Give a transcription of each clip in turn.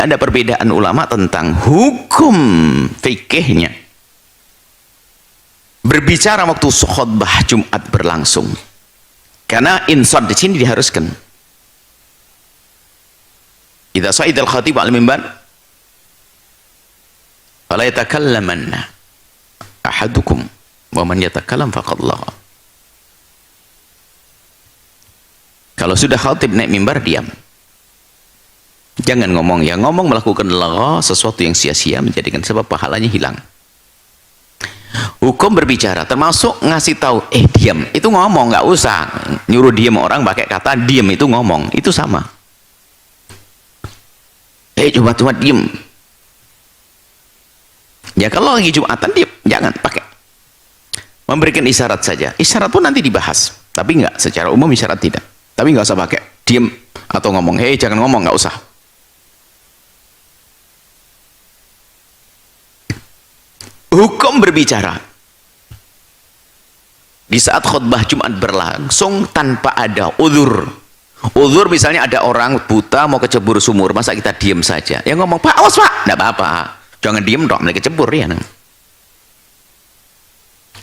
ada perbedaan ulama tentang hukum fikihnya berbicara waktu khutbah Jumat berlangsung. Karena insad di sini diharuskan. Idza sa'idal khatib al mimbar fala yatakallamanna ahadukum wa man yatakallam faqad lagha. Kalau sudah khatib naik mimbar, diam. Jangan ngomong. Yang ngomong melakukan lagha, sesuatu yang sia-sia, menjadikan sebab pahalanya hilang. Hukum berbicara termasuk ngasih tahu, diam, itu ngomong, nggak usah nyuruh diam orang pakai kata diam, itu ngomong, itu sama. Jumat diam. Ya kalau lagi Jumatan diam, jangan pakai. Memberikan isyarat saja. Isyarat pun nanti dibahas, tapi nggak secara umum isyarat tidak. Tapi nggak usah pakai diam atau ngomong. Jangan ngomong, nggak usah. Hukum berbicara di saat khutbah Jumat berlangsung tanpa ada uzur. Uzur misalnya ada orang buta mau kecebur sumur, masa kita diam saja? Yang ngomong, Pak, awas Pak, enggak apa-apa. Jangan diam dong, mereka kecebur ya.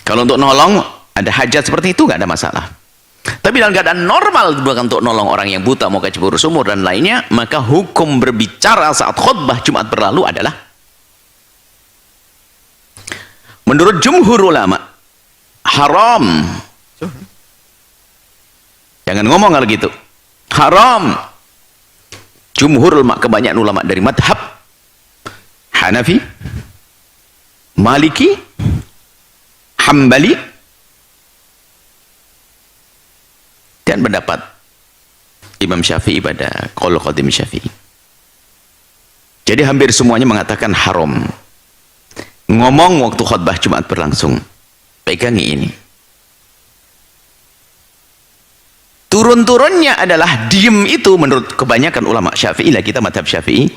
Kalau untuk nolong ada hajat seperti itu enggak ada masalah. Tapi dalam keadaan normal bukan untuk nolong orang yang buta mau kecebur sumur dan lainnya, maka hukum berbicara saat khutbah Jumat berlalu adalah menurut jumhur ulama haram. Jangan ngomong kalau gitu. Haram. Jumhur ulama, kebanyakan ulama dari madhab Hanafi, Maliki, Hambali, dan pendapat Imam Syafi'i pada qaul qadim Syafi'i. Jadi hampir semuanya mengatakan haram ngomong waktu khutbah Jumat berlangsung. Pegangi ini. Turun-turunnya adalah diem, itu menurut kebanyakan ulama Syafi'i. Lah kita madhab Syafi'i,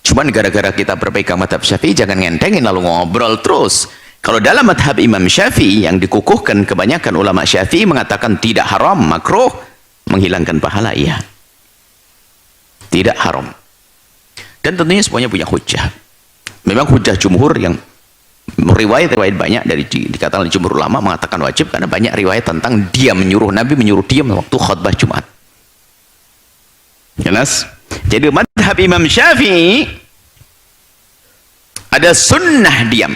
cuman gara-gara kita berpegang madhab Syafi'i jangan ngentengin lalu ngobrol terus. Kalau dalam madhab Imam Syafi'i yang dikukuhkan kebanyakan ulama Syafi'i mengatakan tidak haram, makruh, menghilangkan pahala, iya, tidak haram. Dan tentunya semuanya punya hujjah. Memang hujjah jumhur yang riwayat-riwayat banyak dari dikatakan jumhur ulama mengatakan wajib, karena banyak riwayat tentang dia menyuruh, Nabi menyuruh diam waktu khutbah Jumat. Jelas? Jadi madhab Imam Syafi'i ada sunnah diam.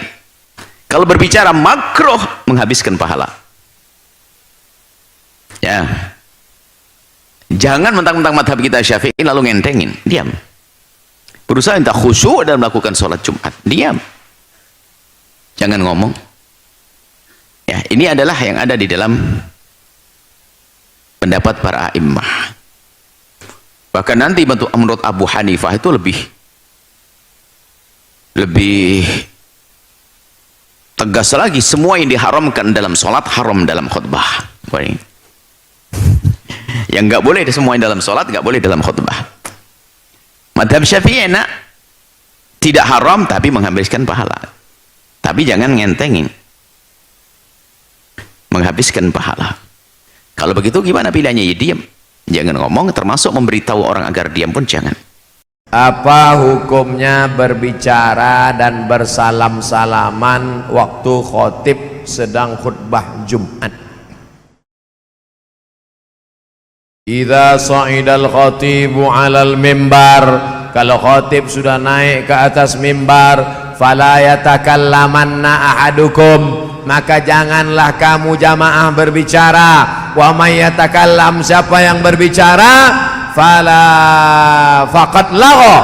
Kalau berbicara makruh menghabiskan pahala. Ya. Jangan mentang-mentang madhab kita Syafi'i lalu ngentengin, diam. Berusaha entah khusyuk dalam melakukan sholat Jumat, diam. Jangan ngomong. Ya, ini adalah yang ada di dalam pendapat para a'immah. Bahkan nanti menurut Abu Hanifah itu lebih tegas lagi, semua yang diharamkan dalam sholat haram dalam khutbah. Yang nggak boleh semua yang dalam sholat nggak boleh dalam khutbah. Madhab Syafi'i enak, tidak haram tapi menghabiskan pahala. Tapi jangan ngentengin, menghabiskan pahala. Kalau begitu gimana pilihannya? Ya diam, jangan ngomong, termasuk memberitahu orang agar diam pun jangan. Apa hukumnya berbicara dan bersalam-salaman waktu khotib sedang khutbah Jumat? Idza sa'idal khatibu 'alal mimbar, kalau khotib sudah naik ke atas mimbar, fala yatakallamanna ahadukum, maka janganlah kamu jamaah berbicara. Wa may yatakallam, siapa yang berbicara, fala faqad lagha,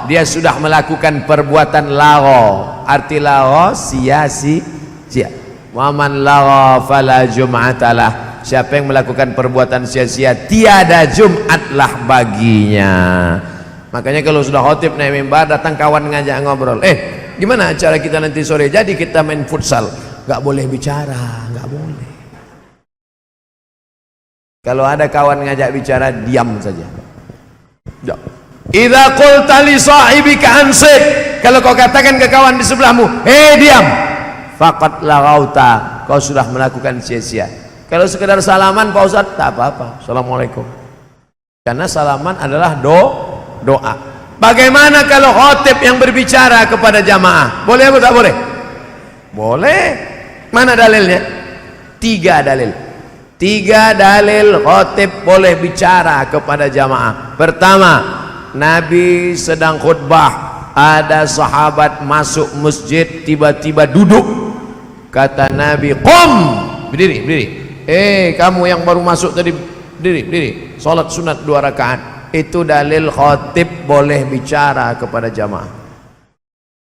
dia sudah melakukan perbuatan lagha. Arti lagha sia-sia. Wa man lagha fala jum'atalah, siapa yang melakukan perbuatan sia-sia tiada Jumatlah baginya. Makanya kalau sudah khotib naik mimbar, datang kawan ngajak ngobrol, gimana acara kita nanti sore? Jadi kita main futsal. Gak boleh bicara, gak boleh. Kalau ada kawan ngajak bicara, diam saja. Idza qulta li sahibika ansik, kalau kau katakan ke kawan di sebelahmu, diam, faqad laghauta, kau sudah melakukan sia-sia. Kalau sekedar salaman, Pak Ustaz, tak apa-apa, assalamualaikum. Karena salaman adalah doa. Bagaimana kalau khotib yang berbicara kepada jamaah? Boleh atau tak boleh? Boleh. Mana dalilnya? 3 dalil. 3 dalil khotib boleh bicara kepada jamaah. Pertama, Nabi sedang khutbah, ada sahabat masuk masjid, tiba-tiba duduk. Kata Nabi, "Qum!" Berdiri, berdiri. Kamu yang baru masuk tadi, berdiri, berdiri. Salat sunat 2 rakaat. Itu dalil khotib boleh bicara kepada jamaah.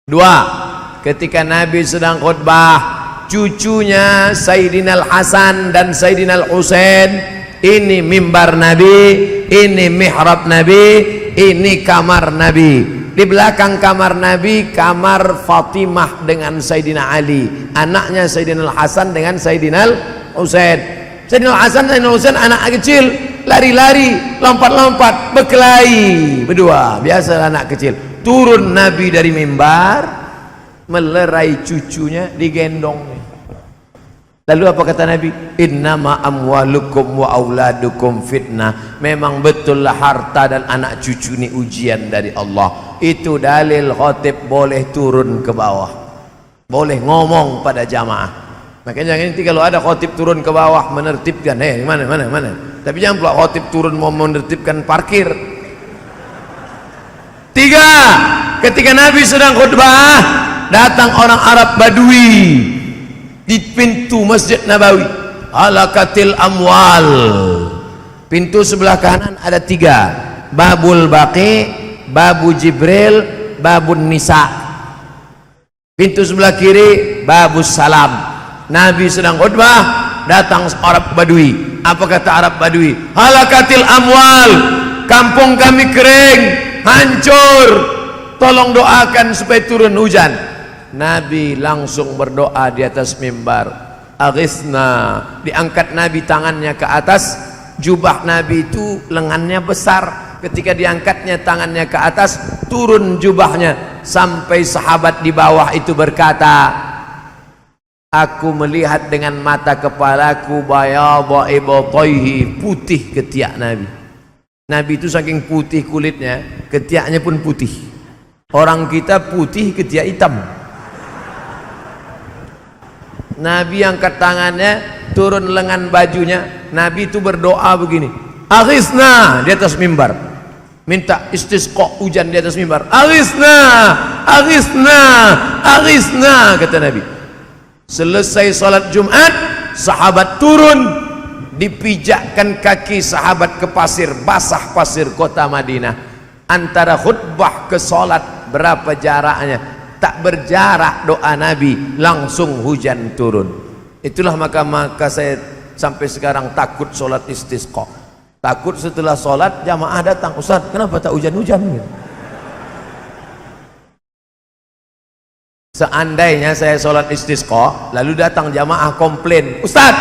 2, ketika Nabi sedang khutbah, cucunya Sayyidina Al-Hasan dan Sayyidina Al-Husain, ini mimbar Nabi, ini mihrab Nabi, ini kamar Nabi. Di belakang kamar Nabi, kamar Fatimah dengan Sayyidina Ali, anaknya Sayyidina Al-Hasan dengan Sayyidina Al-Husain. Sayyidina Al-Hasan dan Al-Husain anak kecil, lari-lari, lompat-lompat, berkelahi berdua, biasa anak kecil. Turun Nabi dari mimbar, melerai cucunya, digendong. Lalu apa kata Nabi? Innama amwalukum wa auladukum fitnah. Memang betullah harta dan anak cucu ini ujian dari Allah. Itu dalil khotib boleh turun ke bawah, boleh ngomong pada jamaah. Makanya nanti kalau ada khotib turun ke bawah menertibkan, mana. Tapi jangan pula khotib turun mau menertibkan parkir. 3, ketika Nabi sedang khutbah, datang orang Arab Badui di pintu Masjid Nabawi. Halakatil amwal. Pintu sebelah kanan ada 3, Babul Baqi, Babu Jibril, Babun Nisa. Pintu sebelah kiri Babus Salam. Nabi sedang khutbah, datang Arab Badui. Apa kata Arab Badui? Halakatil amwal, kampung kami kering, hancur, tolong doakan supaya turun hujan. Nabi langsung berdoa di atas mimbar, aghithna. Diangkat Nabi tangannya ke atas. Jubah Nabi itu lengannya besar, ketika diangkatnya tangannya ke atas, turun jubahnya sampai sahabat di bawah itu berkata, aku melihat dengan mata kepalaku bayadha ibtayhi, putih ketiak Nabi. Nabi itu saking putih kulitnya, ketiaknya pun putih. Orang kita putih, ketiak hitam. Nabi angkat tangannya, turun lengan bajunya. Nabi itu berdoa begini, aghithna, di atas mimbar, minta istisqa, hujan di atas mimbar. Aghithna, aghithna, aghithna, kata Nabi. Selesai salat Jumat, sahabat turun, dipijakkan kaki sahabat ke pasir, basah pasir kota Madinah. Antara khutbah ke salat berapa jaraknya? Tak berjarak doa Nabi, langsung hujan turun. Itulah maka saya sampai sekarang takut solat istisqa. Takut setelah solat jamaah datang, Ustaz kenapa tak hujan-hujan? Seandainya saya solat istisqa, lalu datang jamaah komplain, Ustaz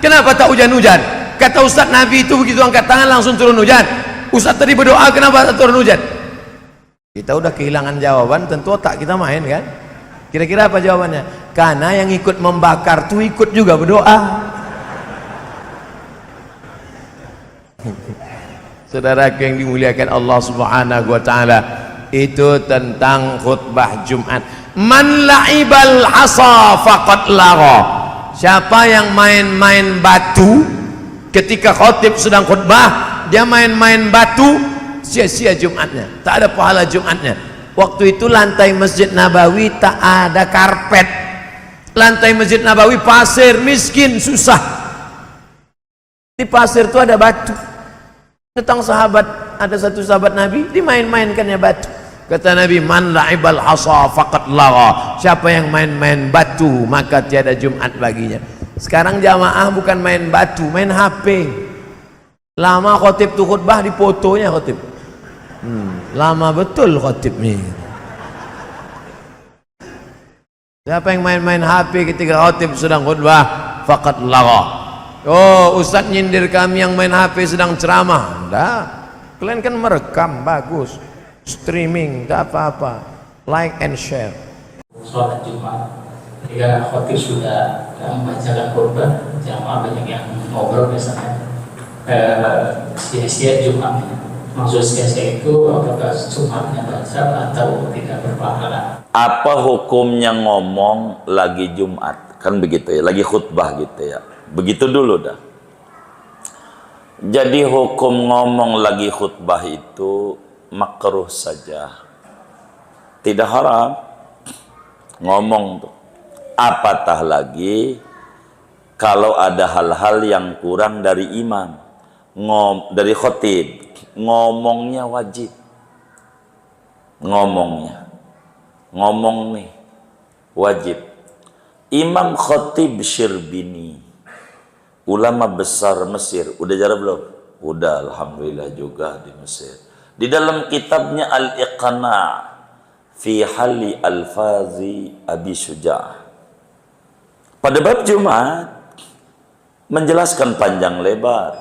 kenapa tak hujan-hujan? Kata Ustaz, Nabi itu begitu angkat tangan langsung turun hujan. Ustaz tadi berdoa kenapa tak turun hujan? Kita udah kehilangan jawaban, tentu otak kita main kan. Kira-kira apa jawabannya? Karena yang ikut membakar tuh ikut juga berdoa. Saudaraku yang dimuliakan Allah Subhanahu wa taala, itu tentang khutbah Jumat. Man la'ibal hasa faqad lagha. Siapa yang main-main batu ketika khotib sedang khutbah, dia main-main batu, sia-sia Jumatnya, tak ada pahala Jumatnya. Waktu itu lantai Masjid Nabawi tak ada karpet, lantai Masjid Nabawi pasir, miskin, susah. Di pasir itu ada batu. Datang sahabat, ada satu sahabat Nabi, dimain-mainkannya batu. Kata Nabi, man la'ibal hasa faqad lagha. Siapa yang main-main batu, maka tiada Jumat baginya. Sekarang jamaah bukan main batu, main HP. Lama khotib tuh khutbah, di fotonya khotib. Lama betul khotib nih. Siapa yang main-main HP ketika khotib sedang khutbah, faqad lagha. Oh, Ustaz nyindir kami yang main HP sedang ceramah. Enggak, kalian kan merekam, bagus, streaming, tak apa-apa, like and share. Sholat Jumat ketika khotib sudah membacakan khutbah, jamaah banyak yang ngobrol biasanya, sia-sia Jumatnya. maksud saya itu apakah Jumatnya baca atau tidak berpahala? Apa hukumnya ngomong lagi Jumat? Kan begitu ya, lagi khutbah gitu ya. Begitu dulu dah. Jadi hukum ngomong lagi khutbah itu makruh saja. Tidak haram ngomong tuh. Apatah lagi kalau ada hal-hal yang kurang dari imam, dari khotib, ngomongnya wajib. Ngomong nih wajib. Imam Khatib Syirbini, ulama besar Mesir, udah jarang belum? Udah, alhamdulillah juga di Mesir. Di dalam kitabnya Al-Iqna' fi Hali Al-Fazi Abi Syuja', pada bab Jumat menjelaskan panjang lebar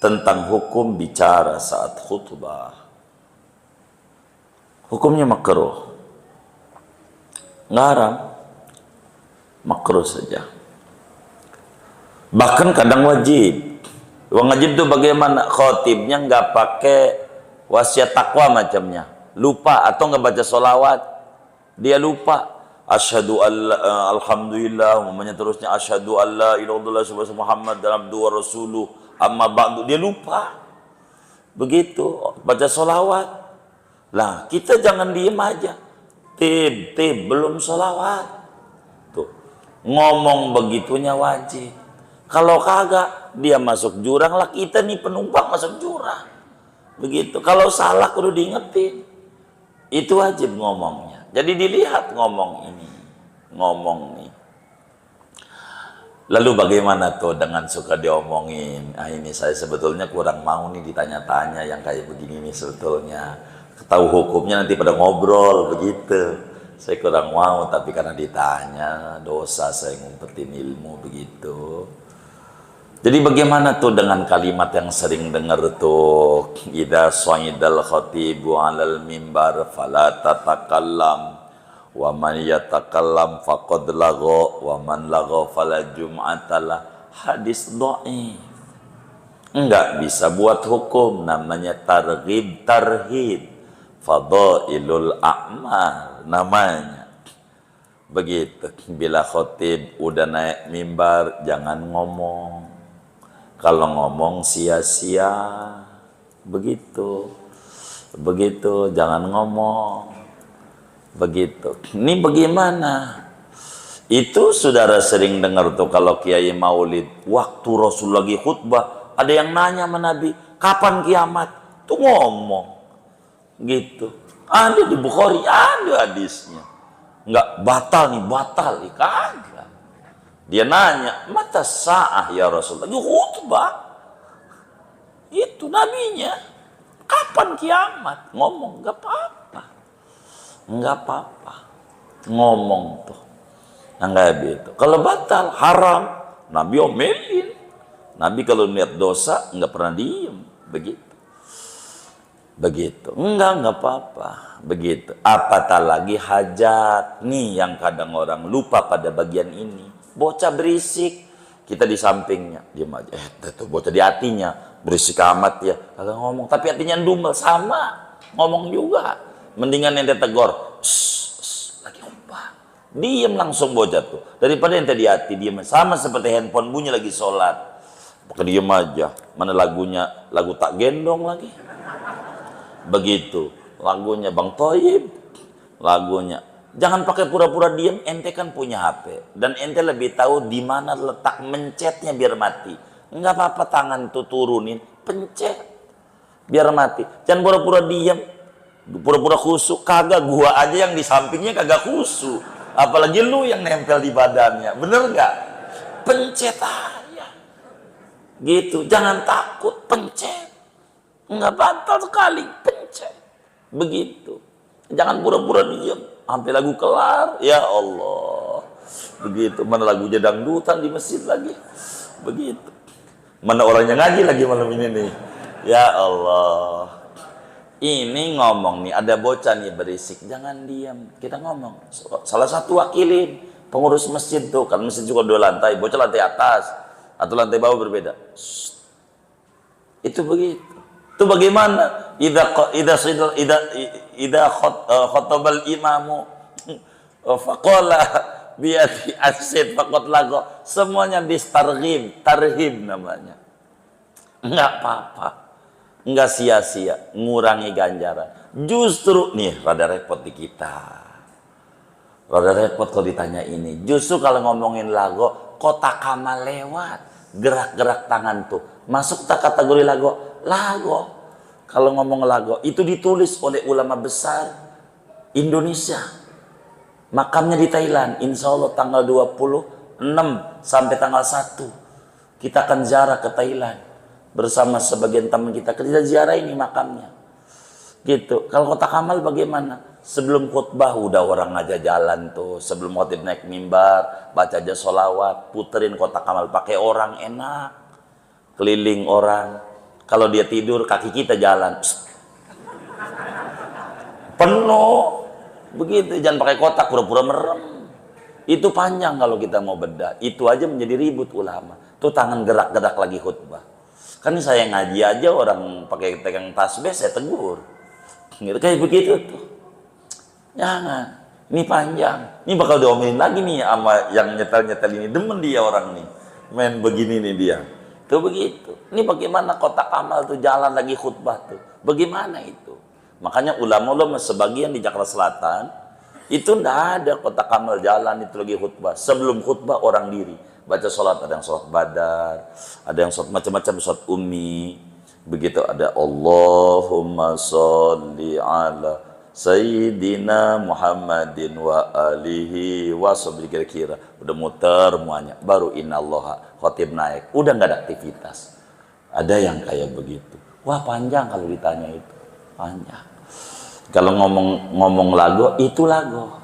tentang hukum bicara saat khutbah. Hukumnya makruh, nggak haram, makruh saja. Bahkan kadang wajib. Wajib itu bagaimana? Khotibnya nggak pakai wasiat takwa macamnya, lupa atau nggak baca sholawat, dia lupa. Asyhadu alla alhamdulillah, umumnya terusnya asyhadu alla ilaha illallah subhanahu Muhammad dalam dua rasuluh amma ba'du, dia lupa. Begitu baca sholawat. Lah kita jangan diem aja. Tib belum sholawat. Tuh ngomong begitunya wajib. Kalau kagak dia masuk jurang lah, kita nih penumpang masuk jurang. Begitu. Kalau salah kudu diingetin. Itu wajib ngomongnya. Jadi dilihat ngomong ini, ngomong nih. Lalu bagaimana tuh dengan suka diomongin? Ah ini saya sebetulnya kurang mau nih ditanya-tanya yang kayak begini nih sebetulnya. Tahu hukumnya nanti pada ngobrol begitu. Saya kurang mau, tapi karena ditanya dosa saya ngumpetin ilmu begitu. Jadi bagaimana tuh dengan kalimat yang sering dengar tuh, idza sha'idal khatibu 'alal mimbar fala tatakallam wa man yatakallam faqad lagha wa man lagha fala jum'atalah. Hadis dhaif. Enggak bisa buat hukum, namanya targhib tarhib, fadailul a'mal namanya. Begitu. Bila khatib udah naik mimbar jangan ngomong. Kalau ngomong sia-sia, begitu, jangan ngomong, begitu. Ini bagaimana? Itu saudara sering dengar tuh kalau kiai maulid, waktu Rasul lagi khutbah, ada yang nanya sama Nabi, kapan kiamat? Tuh ngomong, gitu. Ada di Bukhari, ada hadisnya. Enggak batal nih, kagak. Dia nanya, mata sa'ah ya Rasul? Lagi khutbah. Itu nabinya. Kapan kiamat? Ngomong, enggak apa-apa. Ngomong tuh. Enggak gitu. Kalau batal, haram. Nabi omelin. Nabi kalau lihat dosa, enggak pernah diem. Begitu. Enggak apa-apa. Begitu. Apatah lagi hajat. Nih yang kadang orang lupa pada bagian ini. Bocah berisik, kita di sampingnya diam aja. Tuh bocah di hatinya berisik amat ya, kagak ngomong, tapi hatinya dumel sama, ngomong juga. Mendingan ente tegur, lagi khutbah, diem langsung bocah tuh. Daripada ente di hati diem, sama seperti handphone bunyi lagi sholat, pakai diem aja. Mana lagunya, lagu tak gendong lagi. Begitu lagunya Bang Thoyib, lagunya. Jangan pakai pura-pura diam, ente kan punya HP dan ente lebih tahu di mana letak mencetnya biar mati. Enggak apa-apa tangan tuh turunin, pencet biar mati. Jangan pura-pura diam, pura-pura khusyuk, kagak. Gua aja yang di sampingnya kagak khusyuk, apalagi lu yang nempel di badannya. Bener nggak? Pencet aja, gitu. Jangan takut, pencet. Enggak batal sekali, pencet. Begitu. Jangan pura-pura diam. Sampai lagu kelar, ya Allah. Begitu. Mana lagunya dangdutan di masjid lagi. Begitu. Mana orangnya ngaji lagi malam ini nih. Ya Allah. Ini ngomong nih, ada bocah nih berisik. Jangan diam. Kita ngomong. Salah satu wakilin pengurus masjid tuh. Kan masjid juga 2 lantai. Bocah lantai atas atau lantai bawah berbeda. Shh. Itu begitu. Itu bagaimana? Idza khatabal imamu faqala biati asid faqat lago. Semuanya tarhib namanya. Enggak apa-apa. Enggak sia-sia, ngurangi ganjaran. Justru nih rada repot di kita. Rada repot kalau ditanya ini. Justru kalau ngomongin lago, kotak amal lewat. Gerak-gerak tangan tuh. Masuk tak kategori lago? Lago. Kalau ngomong lago, itu ditulis oleh ulama besar Indonesia. Makamnya di Thailand. Insya Allah tanggal 26 sampai tanggal 1. Kita akan ziarah ke Thailand. Bersama sebagian teman kita ziarah ini makamnya gitu. Kalau kotak amal bagaimana? Sebelum khutbah udah orang aja jalan tuh, sebelum khotib naik mimbar baca aja sholawat, puterin kotak amal, pakai orang enak, keliling orang. Kalau dia tidur kaki kita jalan penuh begitu. Jangan pakai kotak pura-pura merem, itu panjang kalau kita mau bedah. Itu aja menjadi ribut ulama tuh, tangan gerak-gerak lagi khutbah. Kan saya ngaji aja orang pakai pegang tasbih saya tegur. Gitu kayak begitu tuh. Jangan. Ini panjang. Ini bakal diomelin lagi nih sama yang nyetel-nyetel ini. Demen dia orang nih. Main begini nih dia. Tuh begitu. Ini bagaimana kotak amal tuh jalan lagi khutbah tuh. Bagaimana itu? Makanya ulama-ulama sebagian di Jakarta Selatan itu ndak ada kotak amal jalan itu lagi khutbah. Sebelum khutbah orang diri baca sholat, ada yang sholat badar, ada yang sholat macam-macam, sholat ummi, begitu ada Allahumma sholli ala Sayyidina Muhammadin wa alihi wa sahbihi, kira-kira udah muter semuanya, baru innallaha, khotib naik, udah nggak ada aktivitas. Ada yang kayak begitu. Wah panjang kalau ditanya itu, panjang. Kalau ngomong lagu, itu lagu.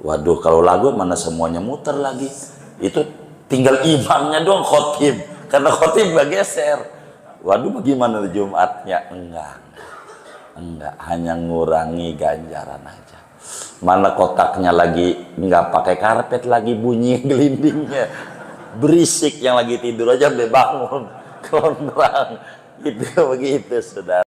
Waduh, kalau lagu mana semuanya muter lagi. Itu tinggal imamnya doang khotib, karena khotib nggak geser. Waduh, bagaimana Jumatnya? Enggak, hanya ngurangi ganjaran aja. Mana kotaknya lagi nggak pakai karpet, lagi bunyi gelindingnya, berisik, yang lagi tidur aja sampai bangun, kondrang, gitu begitu saudara.